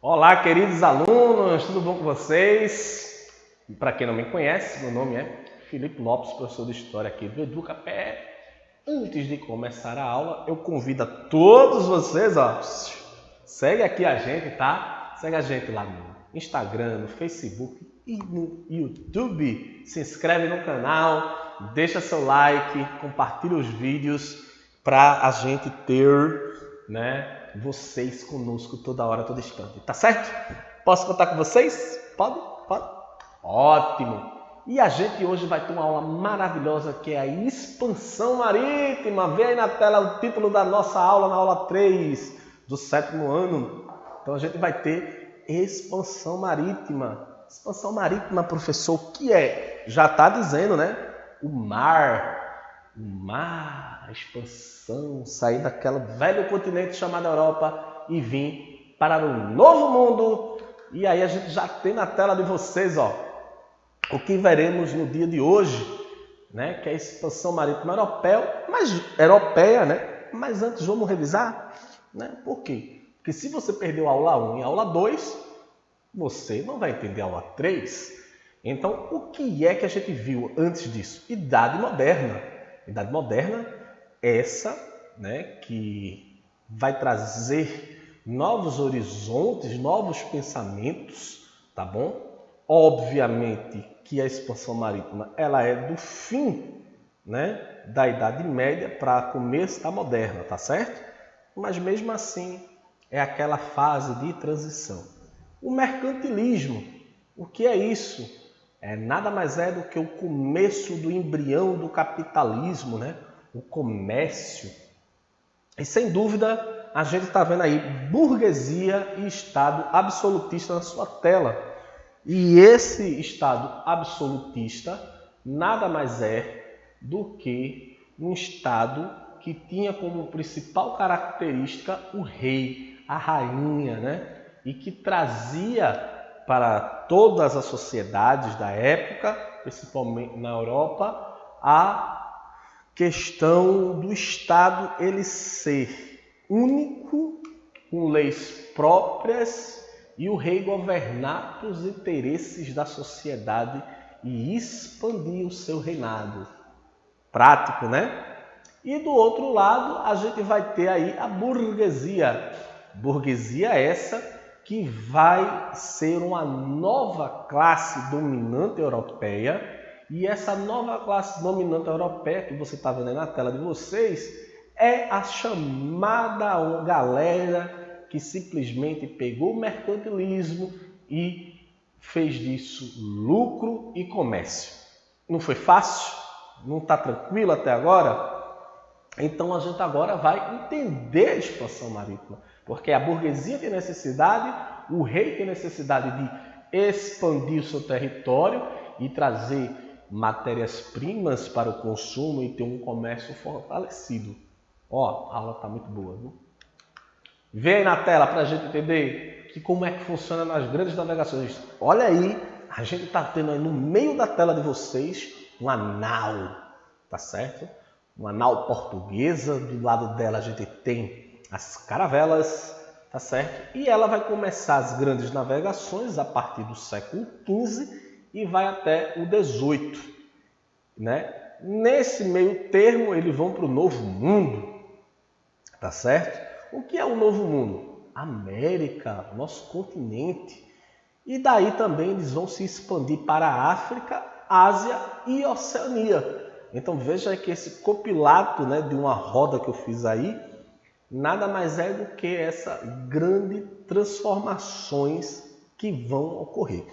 Olá, queridos alunos, tudo bom com vocês? Para quem não me conhece, meu nome é Felipe Lopes, professor de História aqui do EducaPE. Antes de começar a aula, eu convido a todos vocês, segue aqui a gente, tá? Segue a gente lá no Instagram, no Facebook e no YouTube. Se inscreve no canal, deixa seu like, compartilha os vídeos para a gente ter, vocês conosco toda hora, todo instante, tá certo? Posso contar com vocês? Pode? Pode? Ótimo! E a gente hoje vai ter uma aula maravilhosa que é a expansão marítima. Vê aí na tela o título da nossa aula, na aula 3 do 7º ano. Então a gente vai ter expansão marítima. Expansão marítima, professor, o que é? Já está dizendo, né? O mar, a expansão, sair daquele velho continente chamado Europa e vir para um novo mundo. E aí a gente já tem na tela de vocês, o que veremos no dia de hoje, que é a expansão marítima europeia, Mas antes vamos revisar, Por quê? Porque se você perdeu a aula 1 e a aula 2, você não vai entender a aula 3. Então, o que é que a gente viu antes disso? Idade Moderna. Idade Moderna, essa, que vai trazer novos horizontes, novos pensamentos, tá bom? Obviamente que a expansão marítima ela é do fim, da Idade Média para começo da Moderna, tá certo? Mas mesmo assim é aquela fase de transição. O mercantilismo, o que é isso? Nada mais é do que o começo do embrião do capitalismo, o comércio. E sem dúvida a gente está vendo aí burguesia e Estado absolutista na sua tela. E esse Estado absolutista nada mais é do que um Estado que tinha como principal característica o rei, a rainha, E que trazia para todas as sociedades da época, principalmente na Europa, a questão do Estado ele ser único, com leis próprias, e o rei governar os interesses da sociedade e expandir o seu reinado. Prático, E do outro lado, a gente vai ter aí a burguesia. Burguesia essa que vai ser uma nova classe dominante europeia. E essa nova classe dominante europeia, que você está vendo aí na tela de vocês, é a chamada galera que simplesmente pegou o mercantilismo e fez disso lucro e comércio. Não foi fácil? Não está tranquilo até agora? Então a gente agora vai entender a expansão marítima, porque a burguesia tem necessidade, o rei tem necessidade de expandir o seu território e trazer matérias-primas para o consumo e ter um comércio fortalecido. A aula está muito boa, viu? Vê aí na tela para a gente entender como é que funciona nas grandes navegações. Olha aí, a gente está tendo aí no meio da tela de vocês uma nau, tá certo? Uma nau portuguesa, do lado dela a gente tem as caravelas, tá certo? E ela vai começar as grandes navegações a partir do século XV e vai até o XVIII, Nesse meio termo eles vão para o Novo Mundo, tá certo? O que é o Novo Mundo? América, nosso continente. E daí também eles vão se expandir para a África, Ásia e Oceania. Então veja que esse compilado de uma roda que eu fiz aí, nada mais é do que essa grande transformações que vão ocorrer,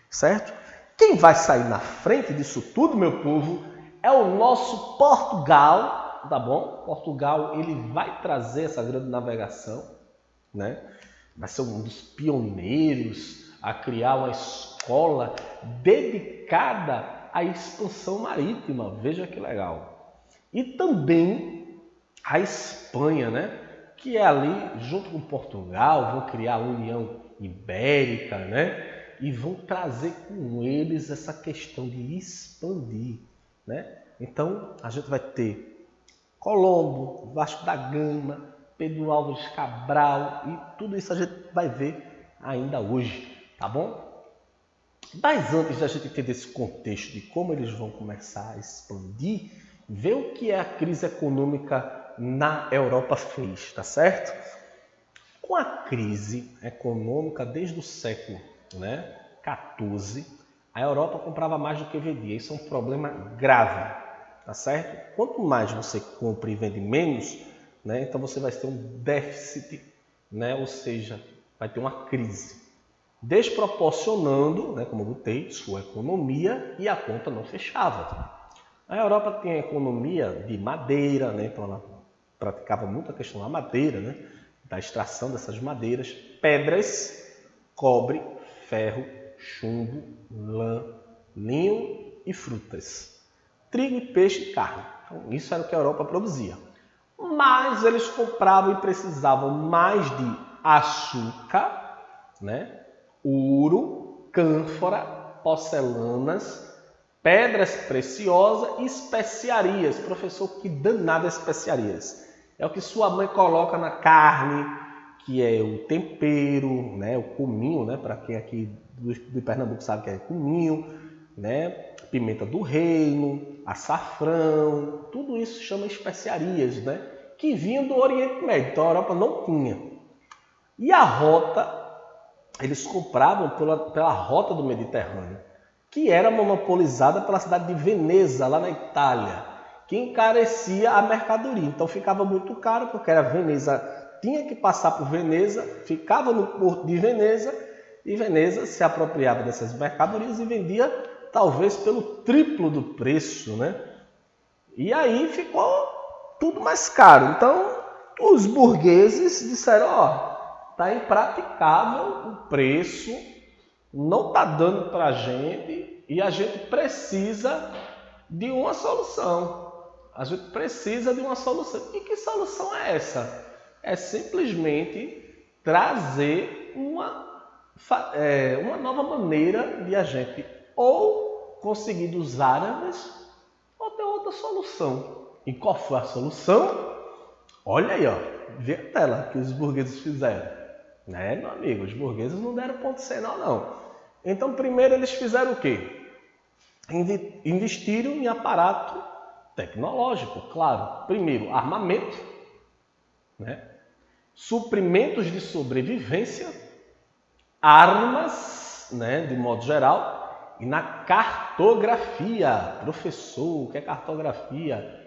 certo? Quem vai sair na frente disso tudo, meu povo, é o nosso Portugal, tá bom? Portugal ele vai trazer essa grande navegação, Vai ser um dos pioneiros a criar uma escola dedicada à expansão marítima. Veja que legal. E também a Espanha, que é ali, junto com Portugal, vão criar a União Ibérica, E vão trazer com eles essa questão de expandir, Então, a gente vai ter Colombo, Vasco da Gama, Pedro Álvares Cabral e tudo isso a gente vai ver ainda hoje, tá bom? Mas antes da gente entender esse contexto de como eles vão começar a expandir, ver o que a crise econômica na Europa fez, tá certo? Com a crise econômica desde o século 14, a Europa comprava mais do que vendia. Isso é um problema grave, tá certo? Quanto mais você compra e vende menos, então você vai ter um déficit, ou seja, vai ter uma crise, desproporcionando, como eu botei, sua economia, e a conta não fechava. A Europa tem a economia de madeira, então ela praticava muito a questão da madeira, da extração dessas madeiras, pedras, cobre, ferro, chumbo, lã, linho e frutas, trigo e peixe e carne. Então, isso era o que a Europa produzia. Mas eles compravam e precisavam mais de açúcar, ouro, cânfora, porcelanas, pedras preciosas e especiarias. Professor, que danada especiarias? É o que sua mãe coloca na carne, que é o tempero, o cominho, para quem aqui do Pernambuco sabe que é cominho, pimenta do reino, açafrão, tudo isso chama especiarias, que vinham do Oriente Médio, então a Europa não tinha. E a rota, eles compravam pela rota do Mediterrâneo, que era monopolizada pela cidade de Veneza, lá na Itália, que encarecia a mercadoria. Então ficava muito caro, porque era Veneza, tinha que passar por Veneza, ficava no porto de Veneza, e Veneza se apropriava dessas mercadorias e vendia talvez pelo triplo do preço, E aí ficou tudo mais caro. Então os burgueses disseram, está impraticável o preço, não está dando para a gente e a gente precisa de uma solução. A gente precisa de uma solução. E que solução é essa? É simplesmente trazer uma nova maneira de a gente ou conseguir dos árabes ou ter outra solução. E qual foi a solução? Olha aí, vê a tela que os burgueses fizeram. Meu amigo, os burgueses não deram ponto sem nó, não. Então, primeiro eles fizeram o quê? Investiram em aparato tecnológico, claro. Primeiro, armamento, suprimentos de sobrevivência, armas, de modo geral, e na cartografia. Professor, o que é cartografia?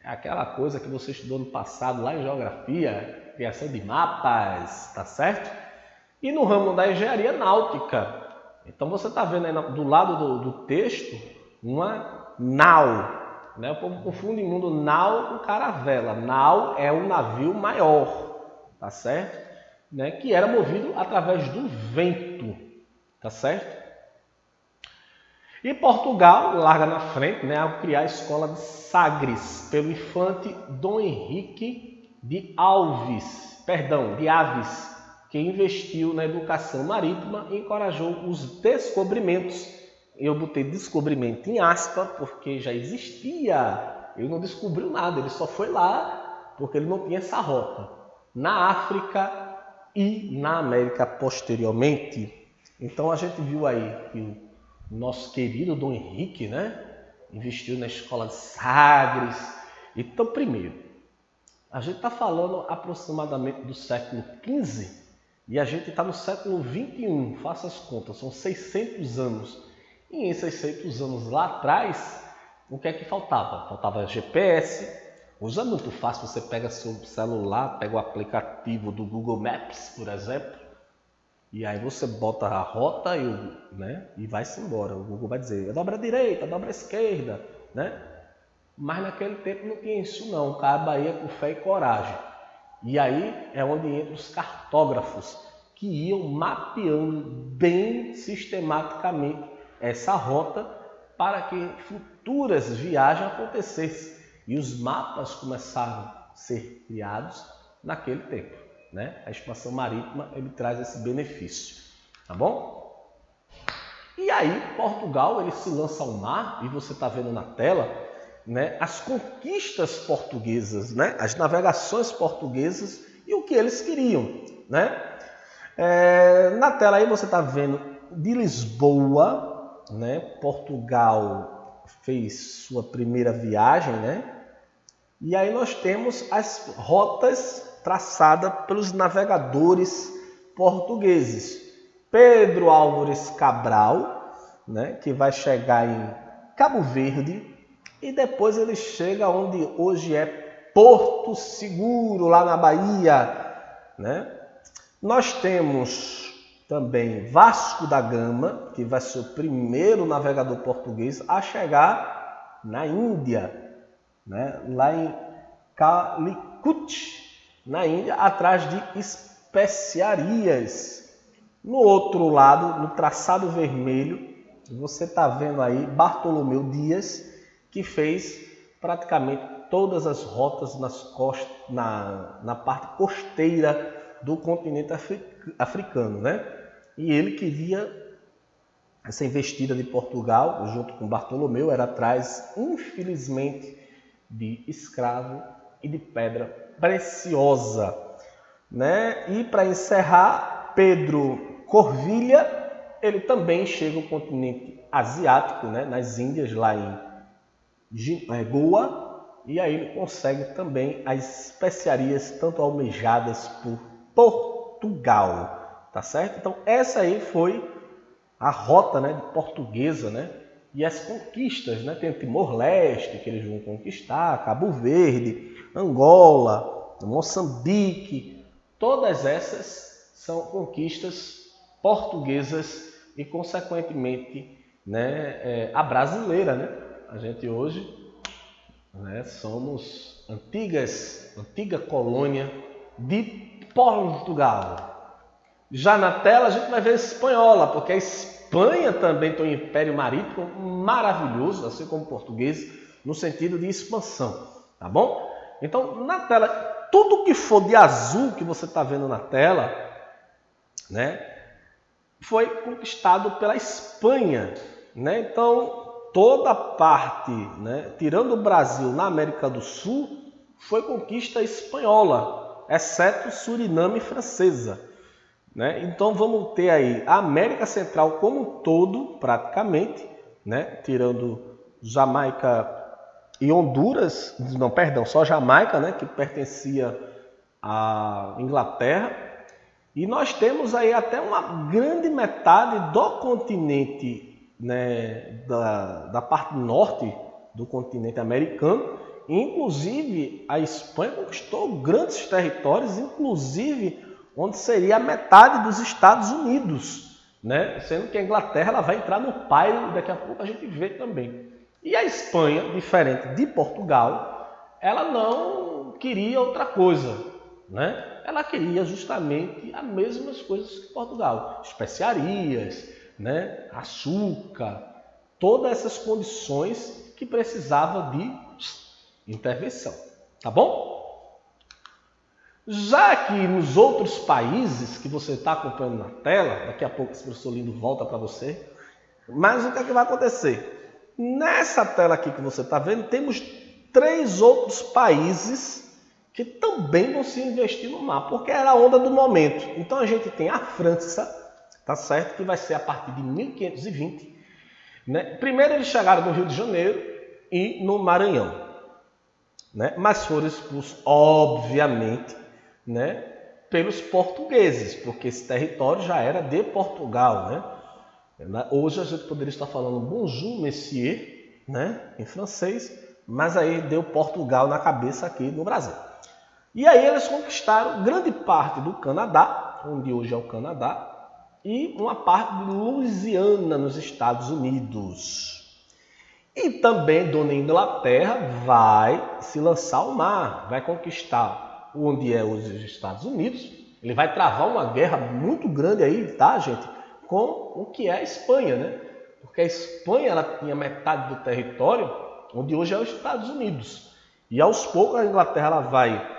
É aquela coisa que você estudou no passado lá em geografia, criação de mapas, tá certo? E no ramo da engenharia náutica. Então você está vendo aí do lado do texto uma nau. O povo confunde muito nau com caravela. Nau é um navio maior, tá certo? Que era movido através do vento, tá certo? E Portugal larga na frente, ao criar a escola de Sagres pelo infante Dom Henrique de Aves, que investiu na educação marítima e encorajou os descobrimentos. Eu botei descobrimento em aspas, porque já existia. Ele não descobriu nada, ele só foi lá porque ele não tinha essa rota. Na África e na América posteriormente. Então a gente viu aí que o nosso querido Dom Henrique, investiu na escola de Sagres. Então, primeiro, a gente está falando aproximadamente do século XV e a gente está no século XXI, faça as contas, são 600 anos. E em 600 anos lá atrás, o que é que faltava? Faltava GPS. Hoje é muito fácil, você pega seu celular, pega o aplicativo do Google Maps, por exemplo, e aí você bota a rota e vai-se embora. O Google vai dizer, dobra à direita, dobra à esquerda, Mas naquele tempo não tinha isso não, o cara ia com fé e coragem. E aí é onde entram os cartógrafos, que iam mapeando bem sistematicamente essa rota para que futuras viagens acontecessem. E os mapas começaram a ser criados naquele tempo. A expansão marítima ele traz esse benefício, tá bom? E aí Portugal ele se lança ao mar e você está vendo na tela, as conquistas portuguesas, as navegações portuguesas e o que eles queriam, Na tela aí você está vendo de Lisboa, né? Portugal fez sua primeira viagem, né? E aí nós temos as rotas traçadas pelos navegadores portugueses. Pedro Álvares Cabral, né? Que vai chegar em Cabo Verde e depois ele chega onde hoje é Porto Seguro, lá na Bahia, né? Nós temos também Vasco da Gama, que vai ser o primeiro navegador português a chegar na Índia, né? Lá em Calicut, na Índia, atrás de especiarias. No outro lado, no traçado vermelho, você está vendo aí Bartolomeu Dias, que fez praticamente todas as rotas na parte costeira do continente africano, né? E ele queria essa investida de Portugal, junto com Bartolomeu, era atrás, infelizmente, de escravo e de pedra preciosa, né? E para encerrar, Pedro Corvilha, ele também chega ao continente asiático, né? Nas Índias, lá em Goa, e aí ele consegue também as especiarias tanto almejadas por Portugal, tá certo? Então essa aí foi a rota, né, portuguesa, né? E as conquistas, né? Tem Timor-Leste, que eles vão conquistar, Cabo Verde, Angola, Moçambique, todas essas são conquistas portuguesas e, consequentemente, né, a brasileira, né? A gente hoje, né, somos antiga colônia de Portugal. Já na tela a gente vai ver a espanhola, porque a Espanha também tem um império marítimo maravilhoso, assim como o português, no sentido de expansão, tá bom? Então, na tela, tudo que for de azul que você está vendo na tela, né, foi conquistado pela Espanha, né? Então, toda a parte, né, tirando o Brasil na América do Sul, foi conquista espanhola, exceto Suriname e francesa, né? Então vamos ter aí a América Central como um todo, praticamente, né? Tirando Jamaica e Honduras, não, perdão, só Jamaica, né? Que pertencia à Inglaterra. E nós temos aí até uma grande metade do continente, né? Da parte norte do continente americano. Inclusive a Espanha conquistou grandes territórios, inclusive onde seria a metade dos Estados Unidos, né? Sendo que a Inglaterra ela vai entrar no pairo, daqui a pouco a gente vê também. E a Espanha, diferente de Portugal, ela não queria outra coisa, né? Ela queria justamente as mesmas coisas que Portugal, especiarias, né? Açúcar, todas essas condições que precisava de intervenção, tá bom? Já que nos outros países que você está acompanhando na tela, daqui a pouco esse professor lindo volta para você, mas o que é que vai acontecer? Nessa tela aqui que você está vendo, temos 3 outros países que também vão se investir no mar, porque era a onda do momento. Então a gente tem a França, tá certo? Que vai ser a partir de 1520. Né? Primeiro eles chegaram no Rio de Janeiro e no Maranhão, né? Mas foram expulsos, obviamente, né, pelos portugueses, porque esse território já era de Portugal, né? Hoje a gente poderia estar falando bonjour, monsieur, né, em francês, mas aí deu Portugal na cabeça aqui no Brasil. E aí eles conquistaram grande parte do Canadá, onde hoje é o Canadá, e uma parte de Louisiana, nos Estados Unidos. E também Dona Inglaterra vai se lançar ao mar, vai conquistar onde é os Estados Unidos. Ele vai travar uma guerra muito grande aí, tá, gente? Com o que é a Espanha, né? Porque a Espanha ela tinha metade do território, onde hoje é os Estados Unidos. E aos poucos a Inglaterra ela vai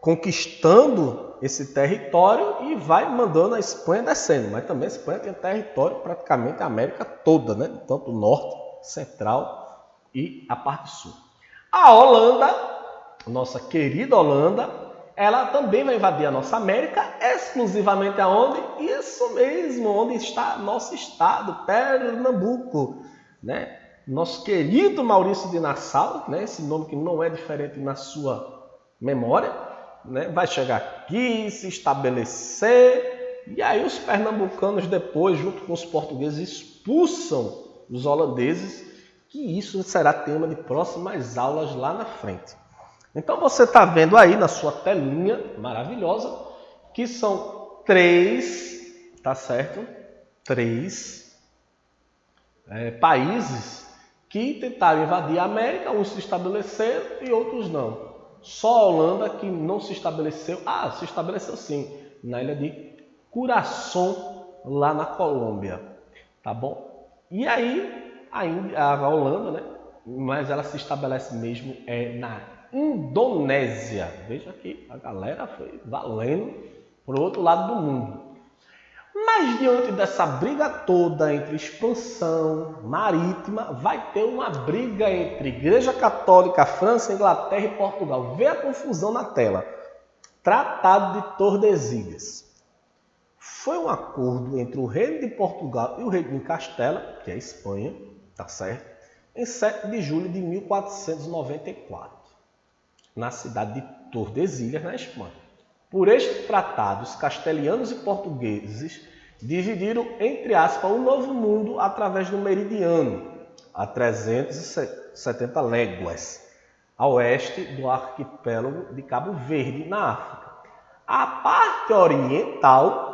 conquistando esse território e vai mandando a Espanha descendo. Mas também a Espanha tem território praticamente a América toda, né? Tanto o norte, central e a parte sul. A Holanda, nossa querida Holanda, ela também vai invadir a nossa América exclusivamente aonde? Isso mesmo, onde está nosso estado, Pernambuco, né? Nosso querido Maurício de Nassau, né? Esse nome que não é diferente na sua memória, né? Vai chegar aqui, se estabelecer, e aí os pernambucanos depois, junto com os portugueses, expulsam os holandeses, que isso será tema de próximas aulas lá na frente. Então você está vendo aí na sua telinha maravilhosa que são 3, tá certo? 3 países que tentaram invadir a América, uns se estabeleceram e outros não. Só a Holanda que não se estabeleceu, se estabeleceu sim, na ilha de Curaçao, lá na Colômbia, tá bom? E aí a Holanda, né? Mas ela se estabelece mesmo na Indonésia. Veja que a galera foi valendo para o outro lado do mundo. Mas diante dessa briga toda entre expansão marítima, vai ter uma briga entre Igreja Católica, França, Inglaterra e Portugal. Vê a confusão na tela. Tratado de Tordesilhas. Foi um acordo entre o Reino de Portugal e o Reino de Castela, que é a Espanha, tá certo? Em 7 de julho de 1494, na cidade de Tordesilhas, na Espanha. Por este tratado, os castelhanos e portugueses dividiram, entre aspas, o Novo Mundo através do meridiano, a 370 léguas, a oeste do arquipélago de Cabo Verde, na África. A parte oriental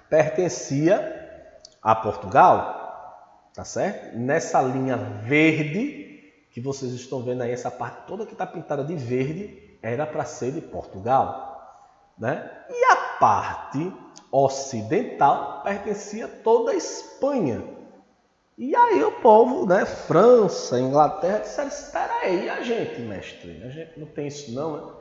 pertencia a Portugal, tá certo? Nessa linha verde, que vocês estão vendo aí, essa parte toda que está pintada de verde, era para ser de Portugal, né? E a parte ocidental pertencia toda a Espanha. E aí o povo, né, França, Inglaterra, disseram, espera aí, a gente, mestre, a gente não tem isso não, né?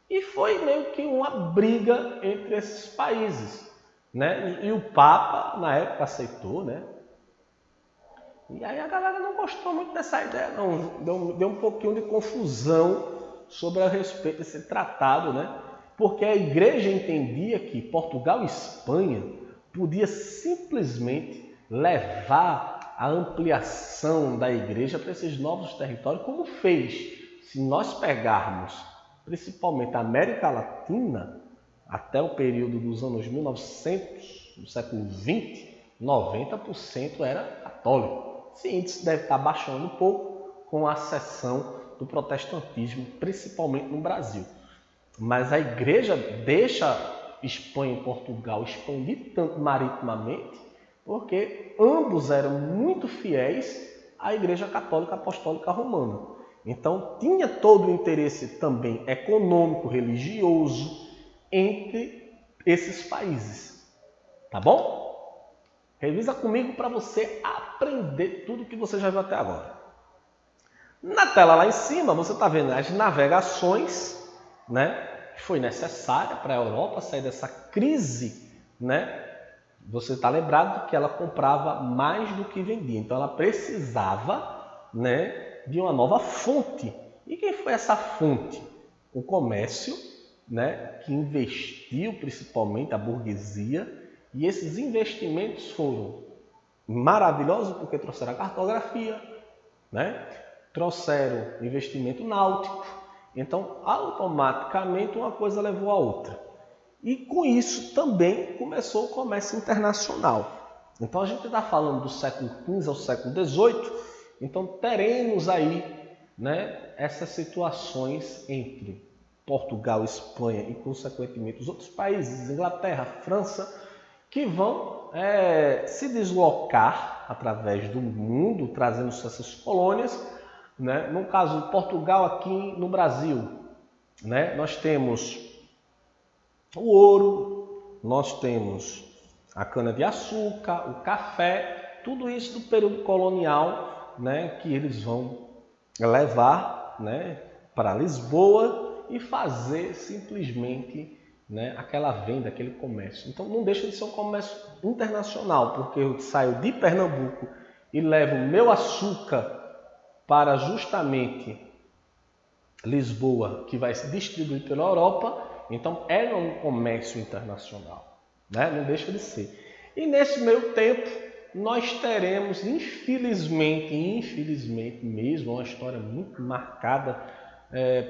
E foi meio que uma briga entre esses países, né? E o Papa, na época, aceitou, né? E aí a galera não gostou muito dessa ideia, não. Deu um pouquinho de confusão sobre a respeito desse tratado, né? Porque a igreja entendia que Portugal e Espanha podia simplesmente levar a ampliação da igreja para esses novos territórios, como fez. Se nós pegarmos principalmente a América Latina, até o período dos anos 1900, do século XX, 90% era católico. Esse índice deve estar baixando um pouco com a ascensão do protestantismo, principalmente no Brasil. Mas a igreja deixa Espanha e Portugal expandir tanto maritimamente, porque ambos eram muito fiéis à Igreja Católica Apostólica Romana. Então tinha todo o interesse também econômico, religioso entre esses países. Tá bom? Revisa comigo para você aprender tudo que você já viu até agora. Na tela lá em cima você está vendo as navegações, né, que foi necessária para a Europa sair dessa crise, né? Você está lembrado que ela comprava mais do que vendia, então ela precisava, né, de uma nova fonte. E quem foi essa fonte? O comércio, né, que investiu principalmente a burguesia, e esses investimentos foram maravilhosos porque trouxeram a cartografia, né? Trouxeram investimento náutico. Então, automaticamente, uma coisa levou a outra. E com isso também começou o comércio internacional. Então, a gente está falando do século XV ao século XVIII. Então, teremos aí, né, essas situações entre Portugal, Espanha e, consequentemente, os outros países, Inglaterra, França, que vão se deslocar através do mundo, trazendo essas colônias. Né? No caso, Portugal aqui no Brasil, né? Nós temos o ouro, nós temos a cana-de-açúcar, o café, tudo isso do período colonial, né? Que eles vão levar, né, para Lisboa e fazer simplesmente, né, aquela venda, aquele comércio. Então não deixa de ser um comércio internacional, porque eu saio de Pernambuco e levo o meu açúcar para justamente Lisboa, que vai se distribuir pela Europa, Então era um comércio internacional, né? Não deixa de ser. E nesse meio tempo, nós teremos, infelizmente mesmo, uma história muito marcada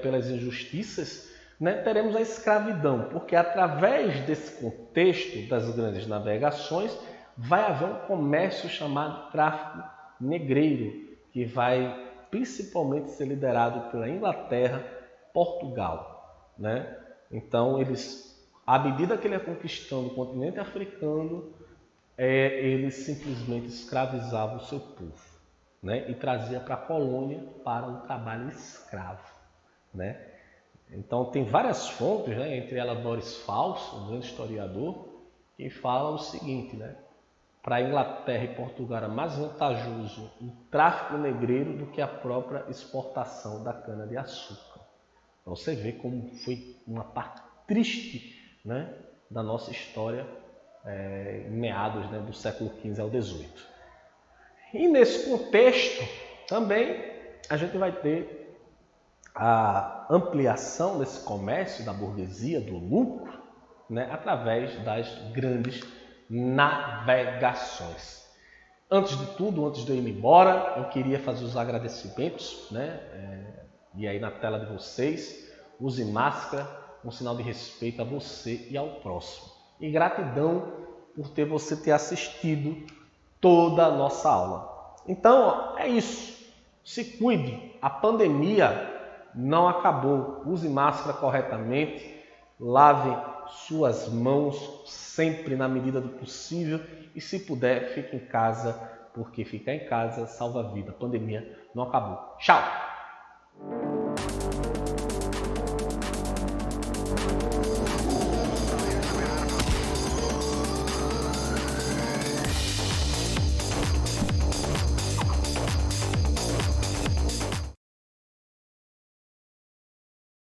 pelas injustiças, né? Teremos a escravidão, porque através desse contexto das grandes navegações, vai haver um comércio chamado tráfico negreiro, que vai principalmente ser liderado pela Inglaterra, Portugal, né? Então, à medida que ele ia conquistando o continente africano, ele simplesmente escravizava o seu povo, né? E trazia para a colônia para um trabalho escravo, né? Então tem várias fontes, né? Entre elas Boris Falso, um grande historiador, que fala o seguinte, né? Para a Inglaterra e Portugal era mais vantajoso o tráfico negreiro do que a própria exportação da cana-de-açúcar. Então você vê como foi uma parte triste, né, da nossa história em meados, né, do século XV ao XVIII. E nesse contexto também a gente vai ter a ampliação desse comércio da burguesia, do lucro, né, através das grandes navegações. Antes de tudo, antes de eu ir embora, eu queria fazer os agradecimentos, né? E aí na tela de vocês, use máscara, um sinal de respeito a você e ao próximo. E gratidão por você ter assistido toda a nossa aula. Então, é isso. Se cuide. A pandemia não acabou. Use máscara corretamente. Lave suas mãos sempre na medida do possível. E se puder, fique em casa, porque ficar em casa salva a vida. A pandemia não acabou. Tchau!